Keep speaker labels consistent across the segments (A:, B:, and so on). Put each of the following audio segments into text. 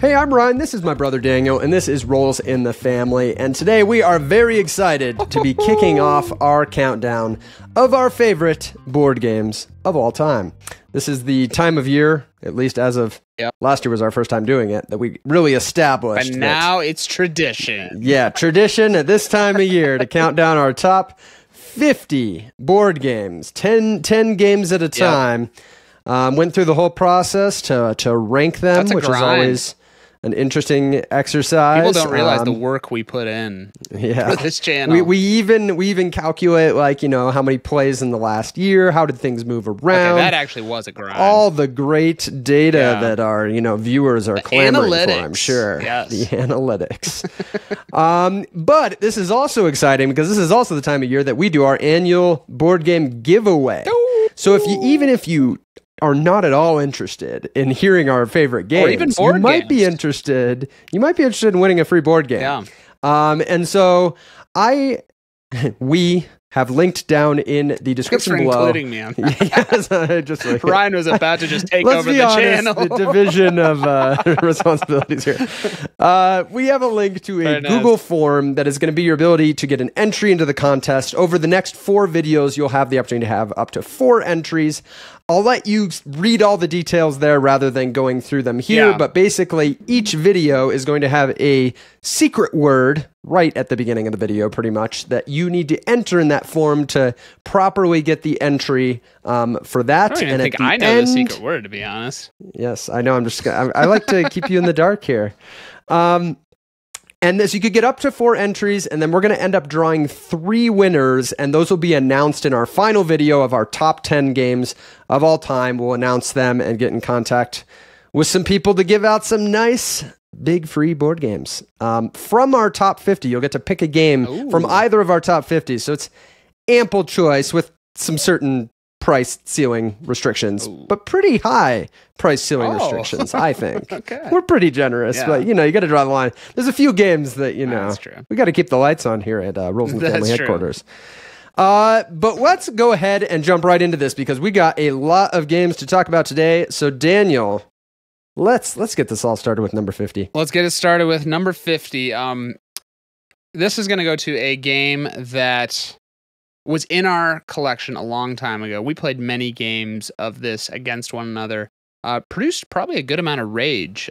A: Hey, I'm Ryan, this is my brother Daniel, and this is Rolls in the Family, and today we are very excited to be kicking off our countdown of our favorite board games of all time. This is the time of year, at least as of last year was our first time doing it, that we really established.
B: And now it's tradition.
A: Yeah, tradition at this time of year to count down our top 50 board games, 10 games at a time. Went through the whole process to rank them, which is always an interesting exercise.
B: People don't realize the work we put in for this channel.
A: We even calculate, like, you know, how many plays in the last year, how did things move around. Okay,
B: that actually was a grind.
A: All the great data that our, you know, viewers are clamoring for, I'm sure.
B: Yes.
A: The analytics. But this is also exciting because this is also the time of year that we do our annual board game giveaway. So if you are not at all interested in hearing our favorite games,
B: or even board
A: you might
B: games.
A: be interested. You might be interested in winning a free board game.
B: Yeah.
A: And so we have linked down in the description below.
B: Including me on that.
A: Yes, just like,
B: Ryan was about to just take
A: let's
B: over
A: be
B: the
A: honest,
B: channel.
A: The division of responsibilities here. We have a link to a Google form that is going to be your ability to get an entry into the contest. Over the next 4 videos, you'll have the opportunity to have up to 4 entries. I'll let you read all the details there rather than going through them here, but basically each video is going to have a secret word right at the beginning of the video, pretty much, that you need to enter in that form to properly get the entry for that.
B: I don't even think I know the secret word, to be honest.
A: Yes, I know. I like to keep you in the dark here. And this, you could get up to 4 entries, and then we're going to end up drawing 3 winners, and those will be announced in our final video of our top 10 games of all time. We'll announce them and get in contact with some people to give out some nice, big free board games. From our top 50, you'll get to pick a game from either of our top 50, so it's ample choice with some certain price ceiling restrictions, but pretty high price ceiling restrictions, I think. We're pretty generous, but, you know, you got to draw the line. There's a few games that, you know, we got to keep the lights on here at Rolls in the Family headquarters. But let's go ahead and jump right into this because we got a lot of games to talk about today. So, Daniel, let's get this all started with number 50.
B: Let's get it started with number 50. This is going to go to a game that was in our collection a long time ago. We played many games of this against one another. Produced probably a good amount of rage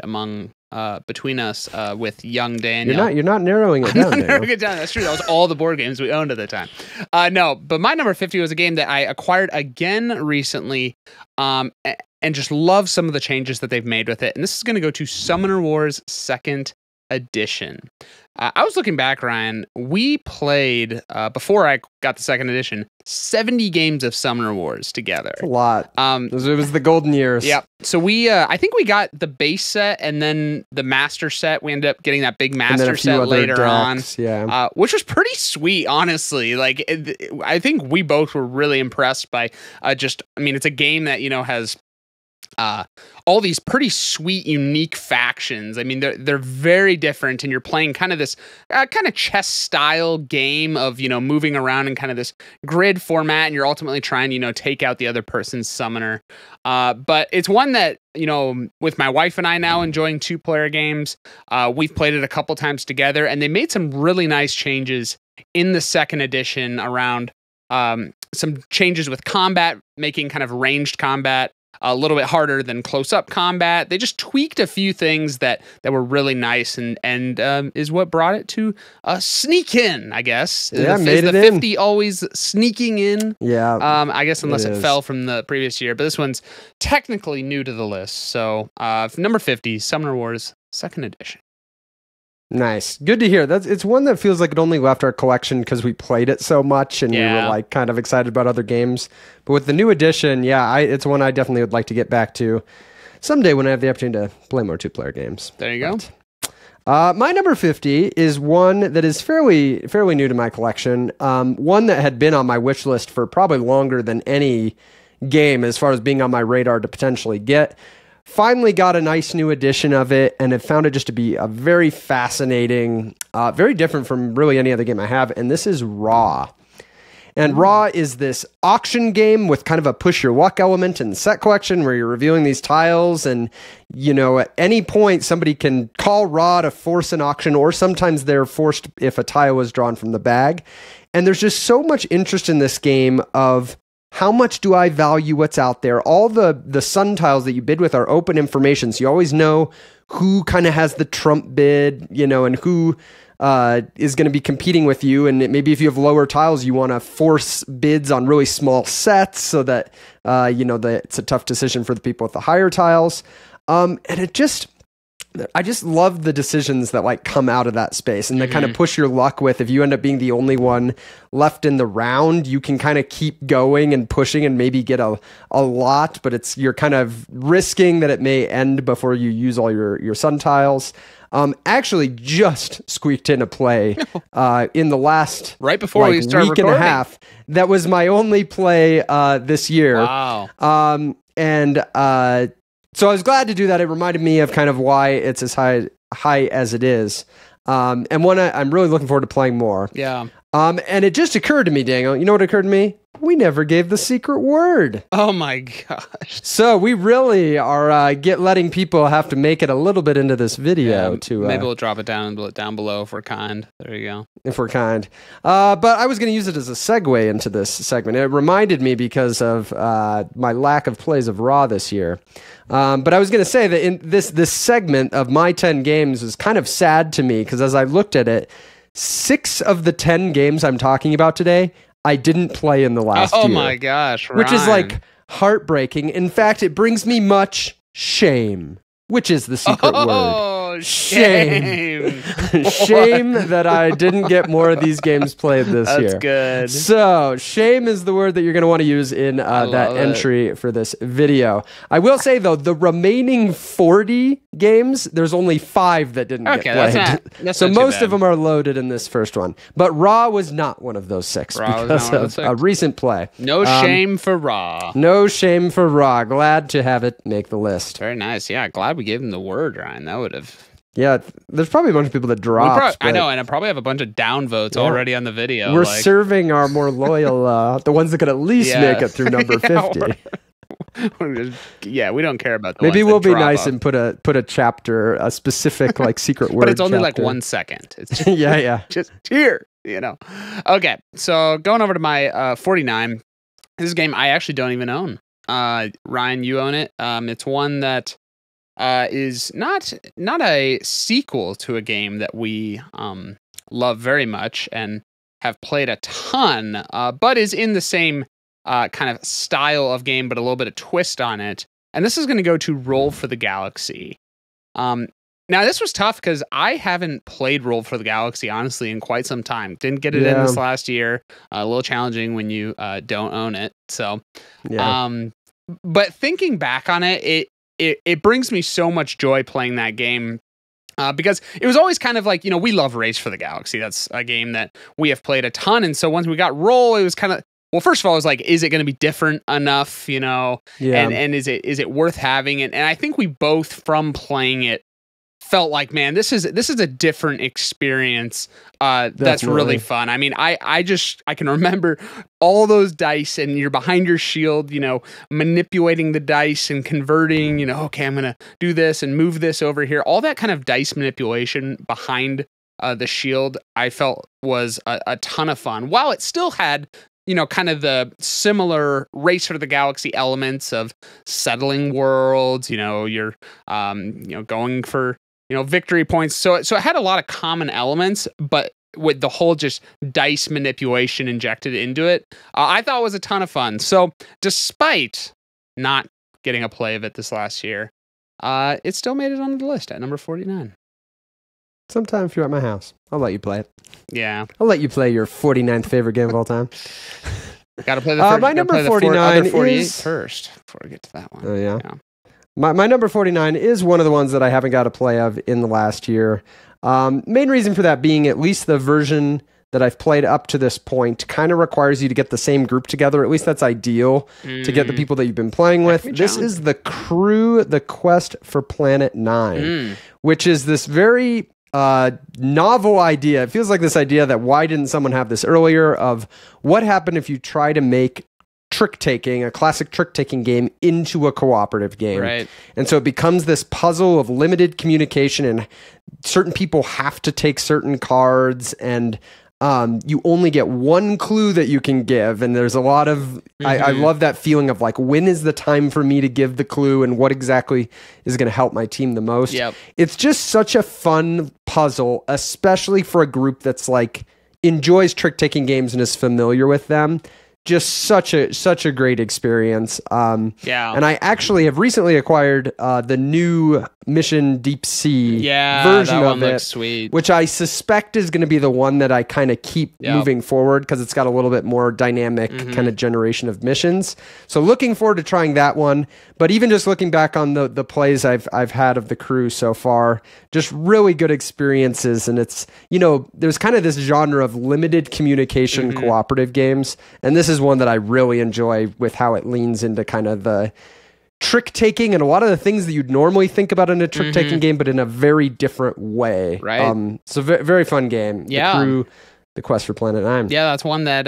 B: between us with young Daniel.
A: You're not narrowing it down.
B: Narrowing it down. That's true. That was all the board games we owned at the time. No, but my number 50 was a game that I acquired again recently, and just love some of the changes that they've made with it. And this is going to go to Summoner Wars 2nd Edition. I was looking back, Ryan. We played, before I got the 2nd edition, 70 games of Summoner Wars together.
A: That's a lot. It was the golden years.
B: Yeah. So I think we got the base set and then the master set. We ended up getting that big master set later on, which was pretty sweet, honestly. Like, I think we both were really impressed by it's a game that, you know, has all these pretty sweet, unique factions. I mean, they're very different, and you're playing kind of this kind of chess style game of, you know, moving around in kind of this grid format, and you're ultimately trying to, you know, take out the other person's summoner. But it's one that, you know, with my wife and I now enjoying 2-player games, we've played it a couple times together, and they made some really nice changes in the 2nd edition around some changes with combat, making kind of ranged combat a little bit harder than close-up combat. They just tweaked a few things that were really nice, and is what brought it to sneak in, I guess.
A: Yeah,
B: is the 50 always sneaking in?
A: Yeah.
B: I guess unless it fell from the previous year, but this one's technically new to the list. So number 50, Summoner Wars 2nd Edition.
A: Nice. Good to hear. It's one that feels like it only left our collection because we played it so much and we were like kind of excited about other games. But with the new edition, it's one I definitely would like to get back to someday when I have the opportunity to play more 2-player games.
B: There you go.
A: My number 50 is one that is fairly new to my collection. One that had been on my wish list for probably longer than any game as far as being on my radar to potentially get. Finally got a nice new edition of it, and have found it just to be a very fascinating, very different from really any other game I have, and this is Raw. And Raw is this auction game with kind of a push your luck element and set collection where you're reviewing these tiles, and at any point somebody can call Raw to force an auction, or sometimes they're forced if a tile was drawn from the bag. And there's just so much interest in this game of how much do I value what's out there? All the sun tiles that you bid with are open information, so you always know who kind of has the trump bid, and who is going to be competing with you. And maybe if you have lower tiles, you want to force bids on really small sets so that, it's a tough decision for the people with the higher tiles. And I just love the decisions that come out of that space, and they kind of push your luck with, if you end up being the only one left in the round, you can kind of keep going and pushing and maybe get a lot, but you're kind of risking that it may end before you use all your sun tiles. Actually just squeaked in a play in the last
B: right before we start
A: week
B: recording.
A: And a half. That was my only play this year.
B: Wow.
A: So I was glad to do that. It reminded me of kind of why it's as high as it is. And one I'm really looking forward to playing more.
B: Yeah.
A: And it just occurred to me, Daniel, you know what occurred to me? We never gave the secret word.
B: Oh my gosh.
A: So we really are letting people have to make it a little bit into this video to...
B: maybe we'll drop it down below if we're kind. There you go.
A: If we're kind. But I was going to use it as a segue into this segment. It reminded me because of my lack of plays of Raw this year. But I was going to say that in this segment of my 10 games was kind of sad to me, because as I looked at it, 6 of the 10 games I'm talking about today, I didn't play in the last year.
B: Oh my gosh, Ryan.
A: Which is heartbreaking. In fact, it brings me much shame, which is the secret word. Shame. Shame that I didn't get more of these games played this year.
B: That's good.
A: So, shame is the word that you're going to want to use in that entry for this video. I will say, though, the remaining 40 games, there's only 5 that didn't get played.
B: That's
A: so
B: not
A: most of them are loaded in this first one. But Raw was not one of those 6 because of a recent play.
B: No shame for Raw.
A: No shame for Raw. Glad to have it make the list.
B: Very nice. Yeah, glad we gave him the word, Ryan. That would have...
A: Yeah, there's probably a bunch of people that dropped.
B: I know, and I probably have a bunch of downvotes already on the video.
A: We're serving our more loyal, the ones that could at least make it through number 50.
B: We don't care about the
A: Maybe
B: ones
A: we'll
B: that
A: be
B: drop
A: nice
B: up.
A: and put a chapter, a specific secret word.
B: But it's only
A: chapter.
B: 1 second. It's just, just here, Okay, so going over to my 49. This is a game I actually don't even own. Ryan, you own it. It's one that is not a sequel to a game that we love very much and have played a ton, but is in the same kind of style of game, but a little bit of twist on it. And this is going to go to Roll for the Galaxy. Now, this was tough because I haven't played Roll for the Galaxy, honestly, in quite some time. Didn't get it in this last year. A little challenging when you don't own it. So, but thinking back on it, it brings me so much joy playing that game. Because it was always kind of like, we love Race for the Galaxy. That's a game that we have played a ton. And so once we got Roll, it was kind of, well, first of all, I was like, is it going to be different enough, and is it worth having? And I think we both, from playing it, felt like, man, this is a different experience. That's really fun. I mean, I can remember all those dice, and you're behind your shield, manipulating the dice and converting, okay, I'm going to do this and move this over here. All that kind of dice manipulation behind the shield, I felt was a ton of fun. While it still had, kind of the similar Race for the Galaxy elements of settling worlds, you're, going for, victory points. So it had a lot of common elements, but with the whole just dice manipulation injected into it, I thought it was a ton of fun. So despite not getting a play of it this last year, it still made it onto the list at number 49.
A: Sometime if you're at my house, I'll let you play it.
B: Yeah.
A: I'll let you play your 49th favorite game of all time.
B: Got to play the first,
A: my number 49
B: is first before we get to that one.
A: Oh, yeah. My number 49 is one of the ones that I haven't got a play of in the last year. Main reason for that being at least the version that I've played up to this point kind of requires you to get the same group together. At least that's ideal to get the people that you've been playing with. This is The Crew, The Quest for Planet 9, which is this very novel idea. It feels like this idea that why didn't someone have this earlier, of what happened if you try to make trick-taking, a classic trick-taking game, into a cooperative game.
B: Right.
A: And so it becomes this puzzle of limited communication, and certain people have to take certain cards, and you only get one clue that you can give. And there's a lot of, I love that feeling of like, when is the time for me to give the clue, and what exactly is going to help my team the most?
B: Yep.
A: It's just such a fun puzzle, especially for a group that's like enjoys trick-taking games and is familiar with them. Just such a great experience. And I actually have recently acquired the new Mission Deep Sea version
B: that one
A: of it,
B: looks sweet.
A: which I suspect is going to be the one that I kind of keep moving forward, because it's got a little bit more dynamic kind of generation of missions. So looking forward to trying that one. But even just looking back on the plays I've had of the crew so far, just really good experiences. And it's, there's kind of this genre of limited communication cooperative games, and this is one that I really enjoy, with how it leans into kind of the trick-taking and a lot of the things that you'd normally think about in a trick-taking game, but in a very different way.
B: Right.
A: So very fun game.
B: Yeah.
A: The Crew, The Quest for Planet 9.
B: Yeah, that's one that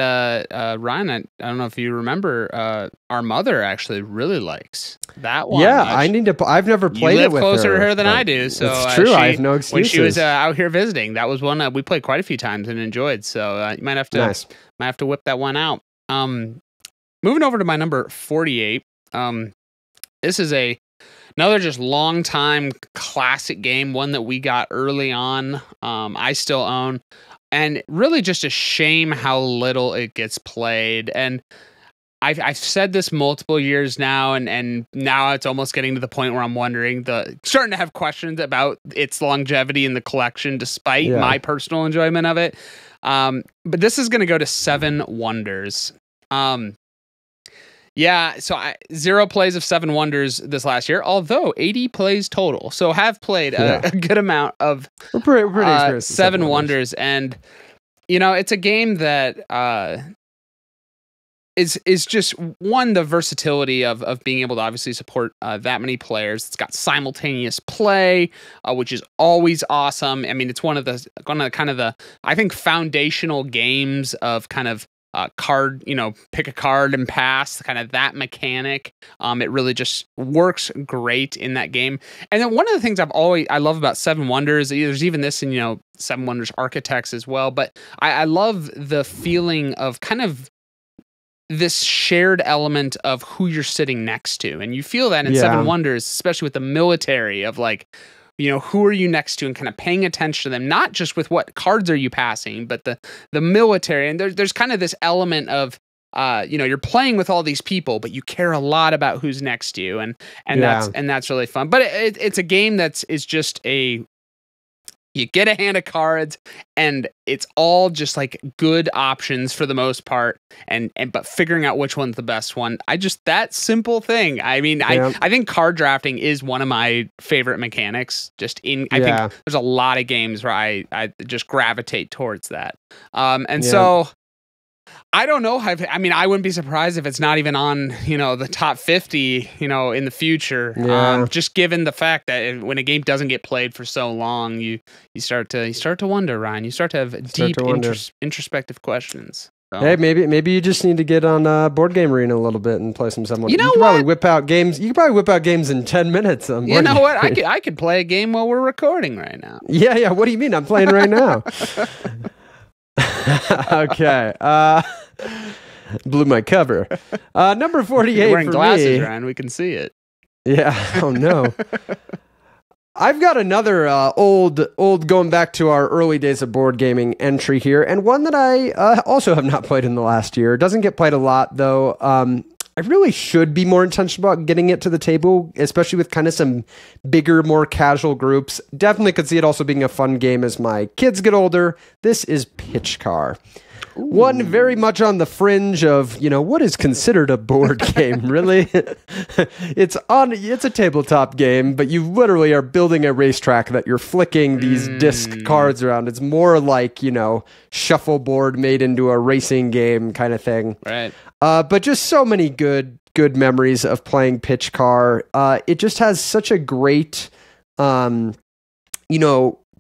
B: Ryan, I don't know if you remember, our mother actually really likes that one.
A: Yeah, I've never played it with her.
B: You live closer to her than I do, so
A: it's true. I have no excuses.
B: When she was out here visiting, that was one we played quite a few times and enjoyed. So you might have to whip that one out. Moving over to my number 48. This is another just long time classic game, one that we got early on. I still own, and really just a shame how little it gets played. And I've said this multiple years now, and now it's almost getting to the point where I'm starting to have questions about its longevity in the collection, despite my personal enjoyment of it. But this is going to go to Seven Wonders. So 0 plays of Seven Wonders this last year, although 80 plays total. So have played a good amount of
A: we're pretty experienced
B: Seven Wonders. And, it's a game that is just, one, the versatility of being able to obviously support that many players. It's got simultaneous play, which is always awesome. I mean, it's one of the I think, foundational games of kind of card, pick a card and pass, kind of that mechanic. It really just works great in that game. And then one of the things I love about Seven Wonders, there's even this in, Seven Wonders Architects as well, but I love the feeling of kind of this shared element of who you're sitting next to. And you feel that in Seven Wonders, especially with the military, of like, who are you next to, and kind of paying attention to them, not just with what cards are you passing, but the military. And there's kind of this element of, you're playing with all these people, but you care a lot about who's next to you. And that's really fun. But it's a game is just you get a hand of cards, and it's all just like good options for the most part, but figuring out which one's the best one. That simple thing. I mean, I think card drafting is one of my favorite mechanics. I think there's a lot of games where I just gravitate towards that. So I don't know. I wouldn't be surprised if it's not even on, the top 50, in the future.
A: Yeah.
B: Just given the fact that when a game doesn't get played for so long, you start to wonder, Ryan. You start to have deep introspective questions. So.
A: Hey, maybe you just need to get on Board Game Arena a little bit and play some someone.
B: You know
A: what?
B: Probably
A: whip out games. You can probably whip out games in 10 minutes.
B: You know what? I could play a game while we're recording right now.
A: Yeah. What do you mean? I'm playing right now. Okay. Blew my cover. Number 48
B: You're wearing
A: for
B: glasses,
A: me.
B: Ryan. We can see it.
A: Yeah. Oh no. I've got another old going back to our early days of board gaming entry here, and one that I also have not played in the last year. It doesn't get played a lot though. I really should be more intentional about getting it to the table, especially with kind of some bigger, more casual groups. Definitely could see it also being a fun game as my kids get older. This is PitchCar. Ooh. One very much on the fringe of, what is considered a board game, really? It's a tabletop game, but you literally are building a racetrack that you're flicking these disc cards around. It's more like, shuffleboard made into a racing game kind of thing.
B: Right.
A: But just so many good memories of playing PitchCar. It just has such a great,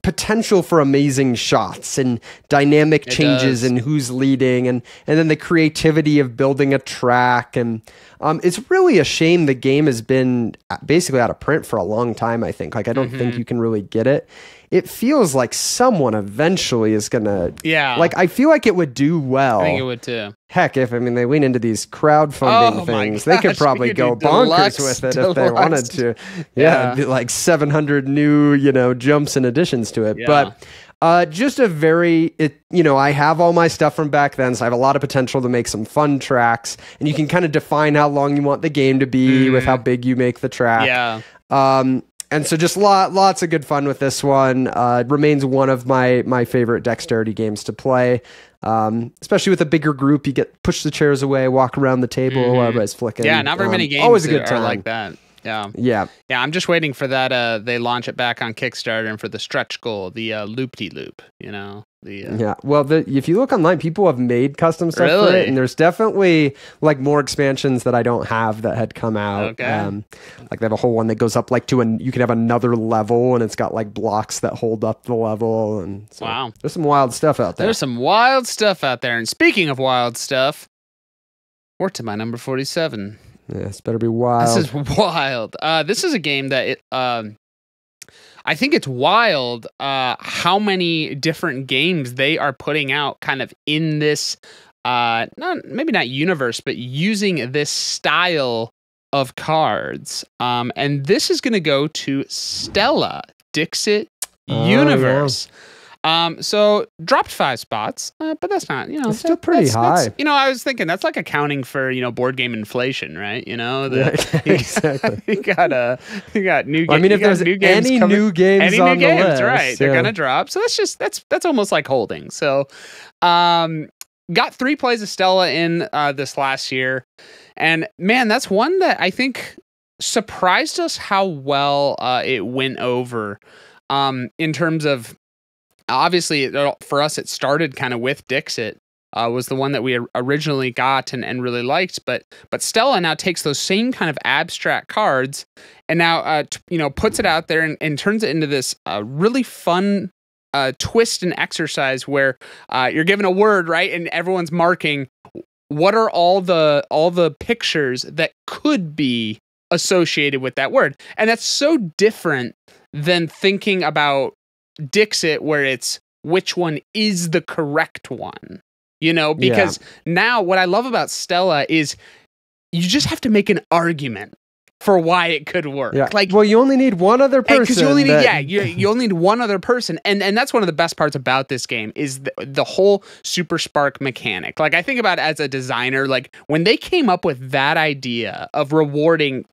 A: potential for amazing shots and dynamic changes in who's leading, and then the creativity of building a track. And it's really a shame the game has been basically out of print for a long time, I think. Like, I don't think you can really get it. It feels like someone eventually is gonna, like, I feel like it would do well.
B: I think it would too.
A: Heck, if, I mean, they lean into these crowdfunding things, they could probably go bonkers with it if they wanted to. Yeah, like 700 new, jumps and additions to it. But just a very, I have all my stuff from back then, so I have a lot of potential to make some fun tracks, and you can kind of define how long you want the game to be with how big you make the track. Yeah. And so just lots of good fun with this one. It remains one of my favorite dexterity games to play. Especially with a bigger group, you get push the chairs away, walk around the table, everybody's flicking.
B: Yeah, not very many games
A: always a good time.
B: Are like that. Yeah.
A: Yeah.
B: Yeah, I'm just waiting for that. They launch it back on Kickstarter, and for the stretch goal, the loop-de-loop,
A: Yeah. Well, if you look online, people have made custom stuff for it, and there's definitely like more expansions that I don't have that had come out.
B: Okay.
A: Like they have a whole one that goes up like you can have another level, and it's got like blocks that hold up the level. And so
B: wow.
A: There's some wild stuff out there.
B: There's some wild stuff out there. And speaking of wild stuff, we're to my number 47.
A: Yeah, this better be wild.
B: This is wild. This is a game that I think it's wild how many different games they are putting out kind of in this, maybe not universe, but using this style of cards. And this is going to go to Stella Dixit Universe. Yeah. So dropped 5 spots, but that's not,
A: it's still pretty high.
B: I was thinking that's like accounting for, board game inflation, right?
A: Exactly.
B: you got new games.
A: I mean, if there's
B: new games
A: any new games on the list,
B: right? They're gonna drop. So that's almost like holding. So, got 3 plays of Stella in this last year, and man, that's one that I think surprised us how well it went over. In terms of. Obviously, for us, it started kind of with Dixit, was the one that we originally got and really liked. But Stella now takes those same kind of abstract cards and now, puts it out there and turns it into this really fun twist and exercise where you're given a word, right? And everyone's marking what are all the pictures that could be associated with that word. And that's so different than thinking about Dixit, where it's which one is the correct one, because now what I love about Stella is you just have to make an argument for why it could work.
A: Yeah. Like, well, you only need one other person.
B: Because you only need one other person, and that's one of the best parts about this game is the whole super spark mechanic. Like, I think about it as a designer, like when they came up with that idea of rewarding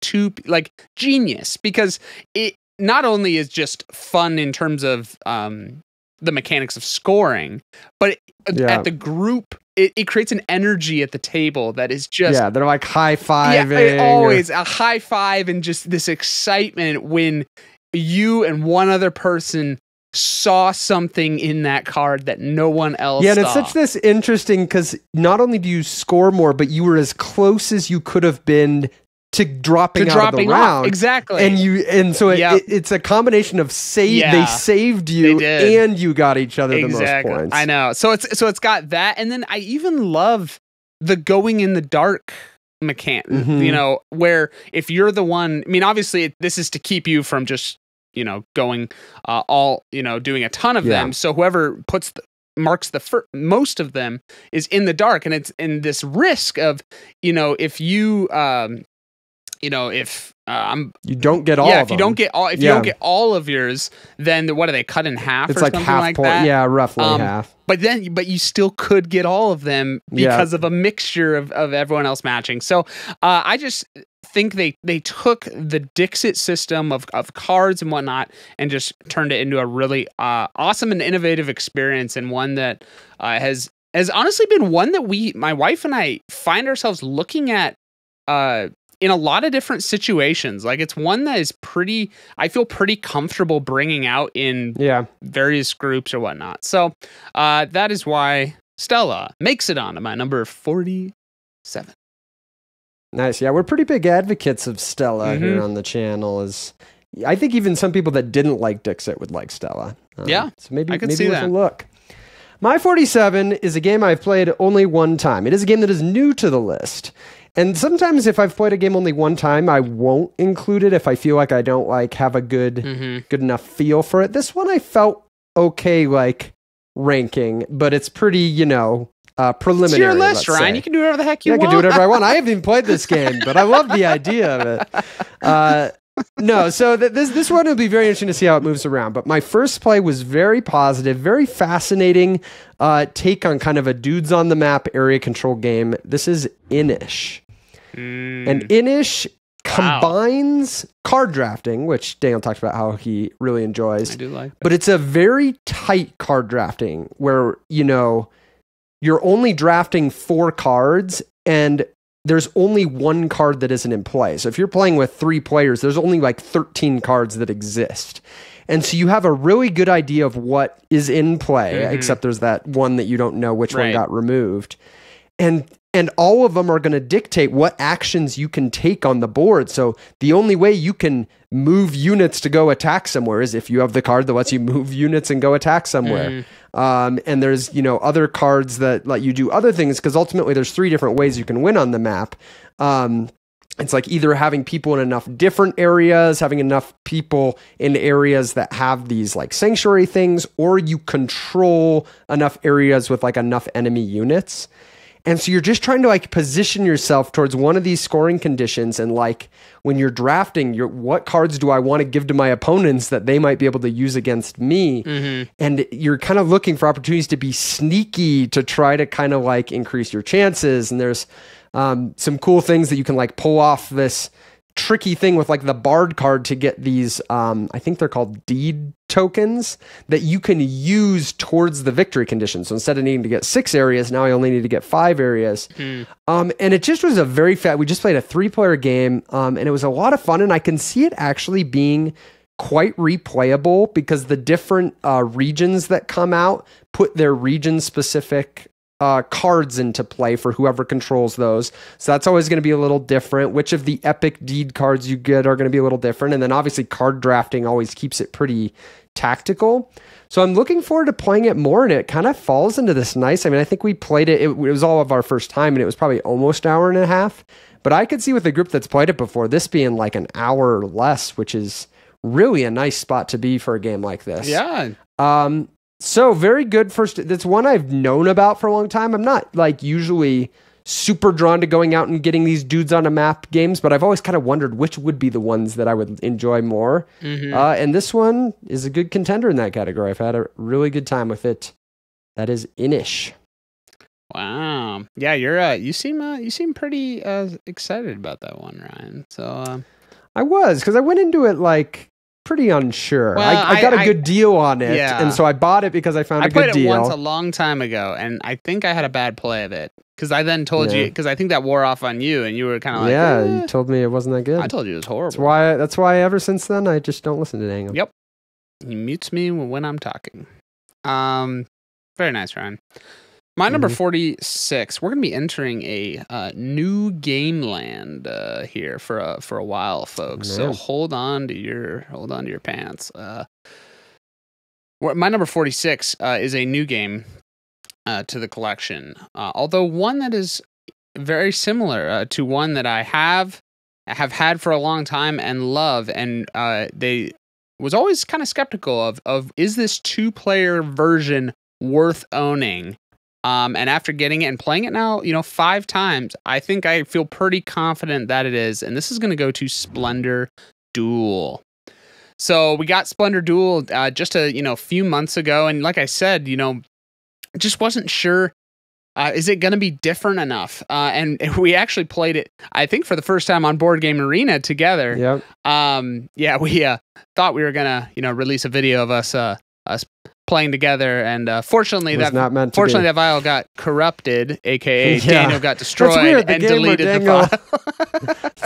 B: genius, because it not only is just fun in terms of the mechanics of scoring, but at the group, it creates an energy at the table that is just...
A: they're like high-fiving.
B: Yeah, always a high five and just this excitement when you and one other person saw something in that card that no one else
A: saw.
B: It's
A: such this interesting, because not only do you score more, but you were as close as you could have been to dropping out of the round.
B: Exactly.
A: And so it's a combination of they saved you and you got each other the most points.
B: I know. So it's got that, and then I even love the going in the dark mechanic, where if you're the one, I mean, obviously this is to keep you from just, going doing a ton of them. So whoever marks the most of them is in the dark, and it's in this risk of, if you if you
A: don't get all of them.
B: If you don't get all of yours, then what do they cut in half?
A: It's
B: or
A: like
B: something
A: half
B: like
A: point.
B: that?
A: Yeah, roughly half.
B: But you still could get all of them because of a mixture of everyone else matching. So I just think they took the Dixit system of cards and whatnot and just turned it into a really awesome and innovative experience, and one that has honestly been one that my wife and I find ourselves looking at in a lot of different situations. Like, it's one that is I feel pretty comfortable bringing out in various groups or whatnot. So that is why Stella makes it on to my number 47.
A: Nice. Yeah, we're pretty big advocates of Stella here on the channel. I think even some people that didn't like Dixit would like Stella. So maybe worth a look. My 47 is a game I've played only one time. It is a game that is new to the list. And sometimes if I've played a game only one time, I won't include it if I feel like I don't like have a good enough feel for it. This one I felt okay like ranking, but it's pretty, preliminary.
B: It's your list, Ryan. You can do whatever the heck you want.
A: I can do whatever I want. I haven't even played this game, but I love the idea of it. No, so this one will be very interesting to see how it moves around. But my first play was very positive, very fascinating take on kind of a dudes on the map area control game. This is Inish. And Inish combines card drafting, which Daniel talked about how he really enjoys.
B: I do like that.
A: But it's a very tight card drafting where, you're only drafting 4 cards and there's only 1 card that isn't in play. So if you're playing with 3 players, there's only like 13 cards that exist. And so you have a really good idea of what is in play, except there's that one that you don't know which one got removed. And all of them are going to dictate what actions you can take on the board. So the only way you can move units to go attack somewhere is if you have the card that lets you move units and go attack somewhere. And there's, other cards that let you do other things, because ultimately there's 3 different ways you can win on the map. It's like either having people in enough different areas, having enough people in areas that have these like sanctuary things, or you control enough areas with like enough enemy units. And so you're just trying to like position yourself towards one of these scoring conditions. And like when you're drafting, what cards do I want to give to my opponents that they might be able to use against me? And you're kind of looking for opportunities to be sneaky to try to kind of like increase your chances. And there's some cool things that you can like pull off this tricky thing with like the Bard card to get these, I think they're called deed tokens that you can use towards the victory condition. So instead of needing to get 6 areas, now I only need to get 5 areas. And it just was we just played a 3-player game, and it was a lot of fun, and I can see it actually being quite replayable because the different regions that come out put their region specific cards into play for whoever controls those. So that's always going to be a little different. Which of the epic deed cards you get are going to be a little different. And then obviously card drafting always keeps it pretty tactical. So I'm looking forward to playing it more, and it kind of falls into this nice, I think we played it, it was all of our first time, and it was probably almost an hour and a half. But I could see with the group that's played it before, this being like an hour or less, which is really a nice spot to be for a game like this.
B: Yeah.
A: So very good first. That's one I've known about for a long time. I'm not like usually super drawn to going out and getting these dudes on a map games, but I've always kind of wondered which would be the ones that I would enjoy more. And this one is a good contender in that category. I've had a really good time with it. That is Inish.
B: Wow. Yeah, you seem pretty excited about that one, Ryan. So
A: I was, because I went into it like pretty unsure. Well, I got a good deal on it, and so I bought it because I found a good deal. I
B: played it once a long time ago, and I think I had a bad play of it, because I then told you, because I think that wore off on you, and you were kind of like,
A: you told me it wasn't that good.
B: I told you it was horrible.
A: That's why ever since then, I just don't listen to Daniel.
B: Yep. He mutes me when I'm talking. Very nice, Ryan. My number 46. We're gonna be entering a new game land here for a while, folks. So hold on to your pants. My number 46 is a new game to the collection, although one that is very similar to one that I have had for a long time and love, and they was always kind of skeptical of is this 2-player version worth owning? And after getting it and playing it now, 5 times, I think I feel pretty confident that it is. And this is going to go to Splendor Duel. So we got Splendor Duel just a few months ago, and like I said, just wasn't sure. Is it going to be different enough? And we actually played it, I think, for the first time on Board Game Arena together.
A: Yep.
B: We thought we were gonna release a video of us playing together, and fortunately that file got corrupted, aka Daniel got destroyed and deleted the file.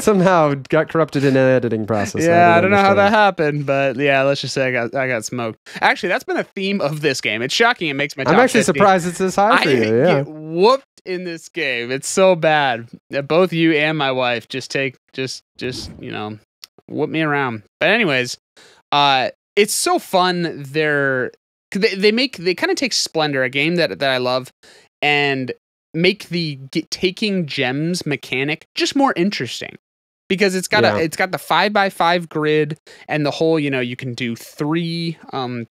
A: Somehow got corrupted in an editing process.
B: I don't know how that happened, but let's just say I got smoked. Actually, that's been a theme of this game. It's shocking. It makes my top
A: I'm actually
B: 50.
A: surprised it's this high for you.
B: I get whooped in this game. It's so bad that both you and my wife just whoop me around. But anyways, it's so fun. They kind of take Splendor, a game that I love, and make the taking gems mechanic just more interesting, because it's got the 5x5 grid, and the whole, you can do 3 kind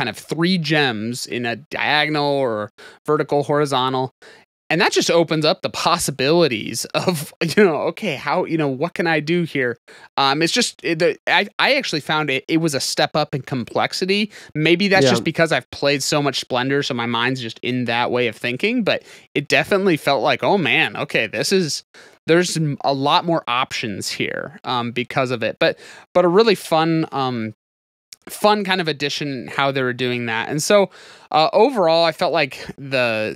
B: of 3 gems in a diagonal or vertical, horizontal. And that just opens up the possibilities of, okay, how, what can I do here? It's just, I actually found it was a step up in complexity. Maybe that's just because I've played so much Splendor, so my mind's just in that way of thinking, but it definitely felt like, oh man, okay, there's a lot more options here because of it. But a really fun kind of addition how they were doing that. And so overall, I felt like the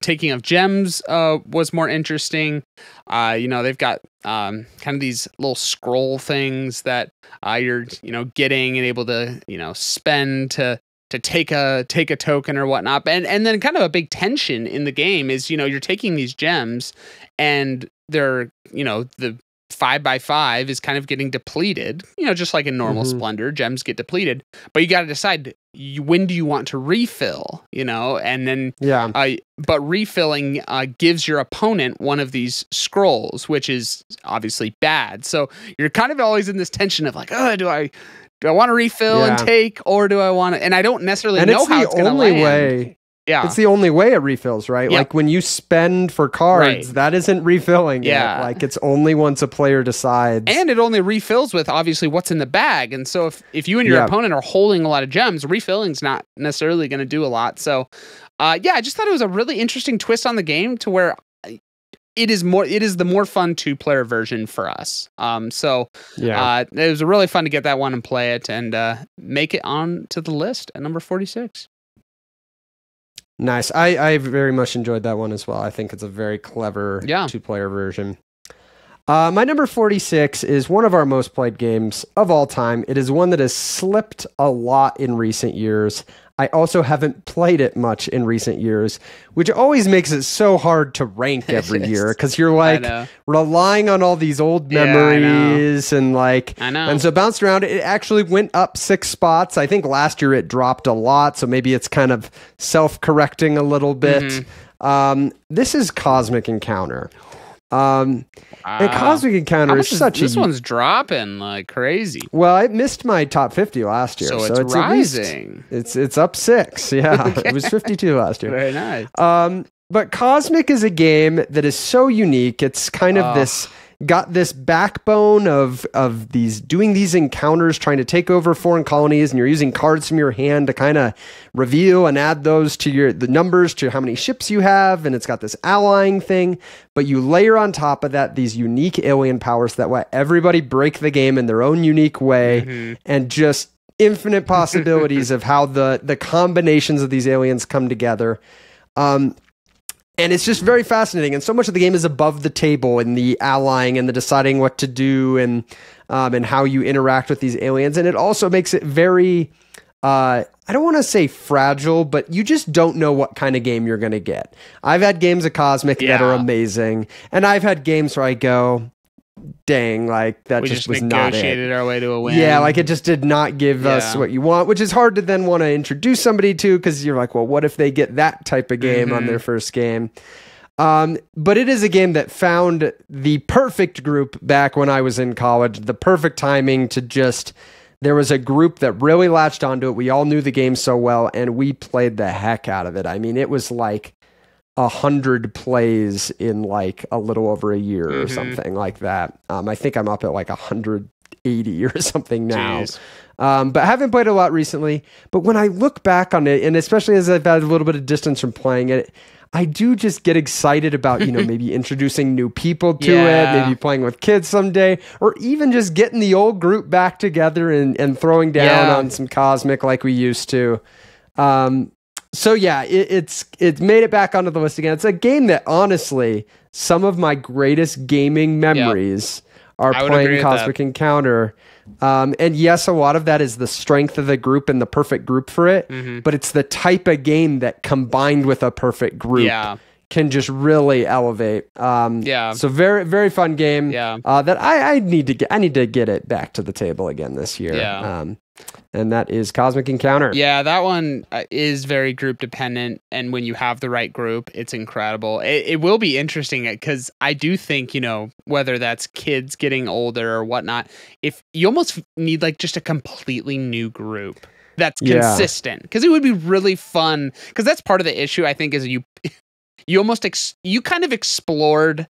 B: taking of gems was more interesting. They've got kind of these little scroll things that you're getting and able to spend to take a token or whatnot. And then kind of a big tension in the game is you're taking these gems, and they're the 5x5 is kind of getting depleted, just like in normal Splendor, gems get depleted, but you got to decide when do you want to refill, and then, but refilling gives your opponent one of these scrolls, which is obviously bad. So you're kind of always in this tension of like, oh, do I want to refill and take, or do I want to, and I don't necessarily know how it's going to land. Yeah.
A: It's the only way it refills, right? Yep. Like when you spend for cards, that isn't refilling it. Like it's only once a player decides.
B: And it only refills with obviously what's in the bag. And so if you and your opponent are holding a lot of gems, refilling's not necessarily going to do a lot. So I just thought it was a really interesting twist on the game to where it is the more fun 2-player version for us. It was really fun to get that one and play it and make it on to the list at number 46.
A: Nice. I very much enjoyed that one as well. I think it's a very clever 2-player version. My number 46 is one of our most played games of all time. It is one that has slipped a lot in recent years. I also haven't played it much in recent years, which always makes it so hard to rank every year, because you're like relying on all these old memories and and so bounced around. It actually went up 6 spots. I think last year it dropped a lot, so maybe it's kind of self-correcting a little bit. This is Cosmic Encounter. And Cosmic Encounter is such
B: this one's dropping like crazy.
A: Well, it missed my top 50 last year, so it's rising. It's up 6. Yeah, okay. It was 52 last year.
B: Very nice.
A: But Cosmic is a game that is so unique. It's kind of got this backbone of doing these encounters, trying to take over foreign colonies, and you're using cards from your hand to kind of reveal and add those to the numbers to how many ships you have, and it's got this allying thing, but you layer on top of that these unique alien powers that let everybody break the game in their own unique way, and just infinite possibilities of how the combinations of these aliens come together. And it's just very fascinating. And so much of the game is above the table in the allying and the deciding what to do and how you interact with these aliens. And it also makes it very, I don't want to say fragile, but you just don't know what kind of game you're going to get. I've had games of Cosmic that are amazing. And I've had games where I go, dang, like that
B: we
A: just was not it.
B: Negotiated our way to a win.
A: Yeah, like it just did not give us what you want, which is hard to then want to introduce somebody to, because you're like, well, what if they get that type of game on their first game? But it is a game that found the perfect group back when I was in college, the perfect timing to just, there was a group that really latched onto it. We all knew the game so well, and we played the heck out of it. I mean, it was like 100 plays in like a little over a year or something like that. I think I'm up at like 180 or something now. But I haven't played a lot recently. But when I look back on it, and especially as I've had a little bit of distance from playing it, I do just get excited about, maybe introducing new people to it, maybe playing with kids someday, or even just getting the old group back together and throwing down on some Cosmic like we used to. So yeah, it's made it back onto the list again. It's a game that honestly, some of my greatest gaming memories are playing Cosmic Encounter. And yes, a lot of that is the strength of the group and the perfect group for it, but it's the type of game that combined with a perfect group can just really elevate. So very, very fun game. That I need to get it back to the table again this year. And that is Cosmic Encounter.
B: Yeah, that one is very group dependent, and when you have the right group, it's incredible. It will be interesting because I do think, whether that's kids getting older or whatnot, if you almost need like just a completely new group that's consistent, because it would be really fun. Because that's part of the issue, I think, is you almost you kind of explored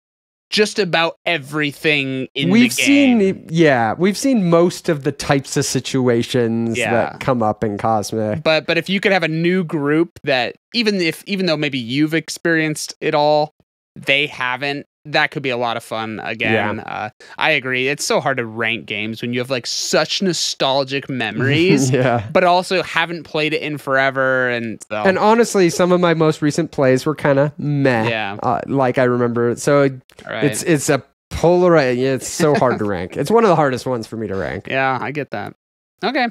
B: just about everything in the game.
A: We've seen most of the types of situations that come up in Cosmic.
B: But if you could have a new group that even though maybe you've experienced it all, they haven't, that could be a lot of fun again. I agree. It's so hard to rank games when you have like such nostalgic memories, but also haven't played it in forever. And
A: honestly, some of my most recent plays were kind of meh. Like I remember. So it's a polarized. It's so hard to rank. It's one of the hardest ones for me to rank.
B: Yeah, I get that. Okay.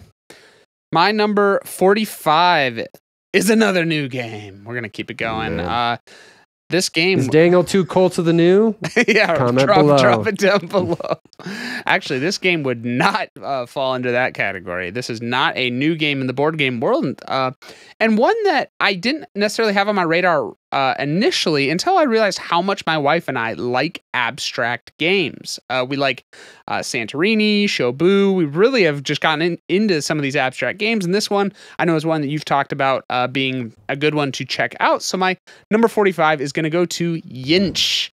B: My number 45 is another new game. We're going to keep it going. This game
A: is Daniel too cold to the new? Comment below.
B: Drop it down below. Actually, this game would not fall into that category. This is not a new game in the board game world, and one that I didn't necessarily have on my radar initially until I realized how much my wife and I like abstract games. We like Santorini, Shobu. We really have just gotten into some of these abstract games, and this one I know is one that you've talked about being a good one to check out. So my number 45 is going to go to Yinch.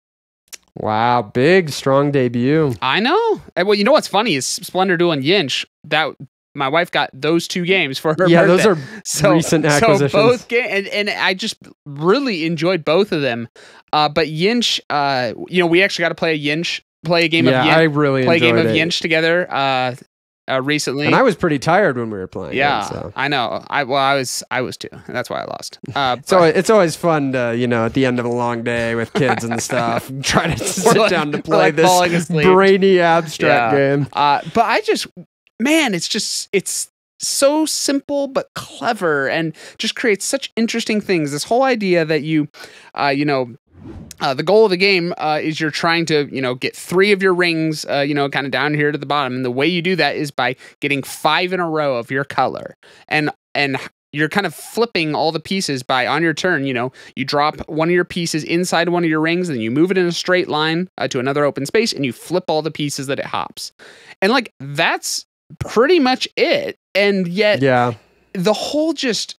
A: Wow, big, strong debut.
B: I know. Well, you know what's funny is Splendor Duel and Yinch, that my wife got those two games for her birthday.
A: Those are recent acquisitions.
B: So both games, and I just really enjoyed both of them. But Yinch, we actually got to play a game of Yinch.
A: I really enjoyed it.
B: Yinch together recently.
A: And I was pretty tired when we were playing.
B: Yeah,
A: it, so.
B: I know. I was too. That's why I lost.
A: So it's always fun to, at the end of a long day with kids and stuff, try to sit down to play this brainy abstract game.
B: But I just, man, it's so simple but clever and just creates such interesting things. This whole idea that the goal of the game is you're trying to, get 3 of your rings, kind of down here to the bottom. And the way you do that is by getting 5 in a row of your color. And you're kind of flipping all the pieces by, on your turn, you drop one of your pieces inside one of your rings, and you move it in a straight line to another open space, and you flip all the pieces that it hops. And that's pretty much it. And yet the whole just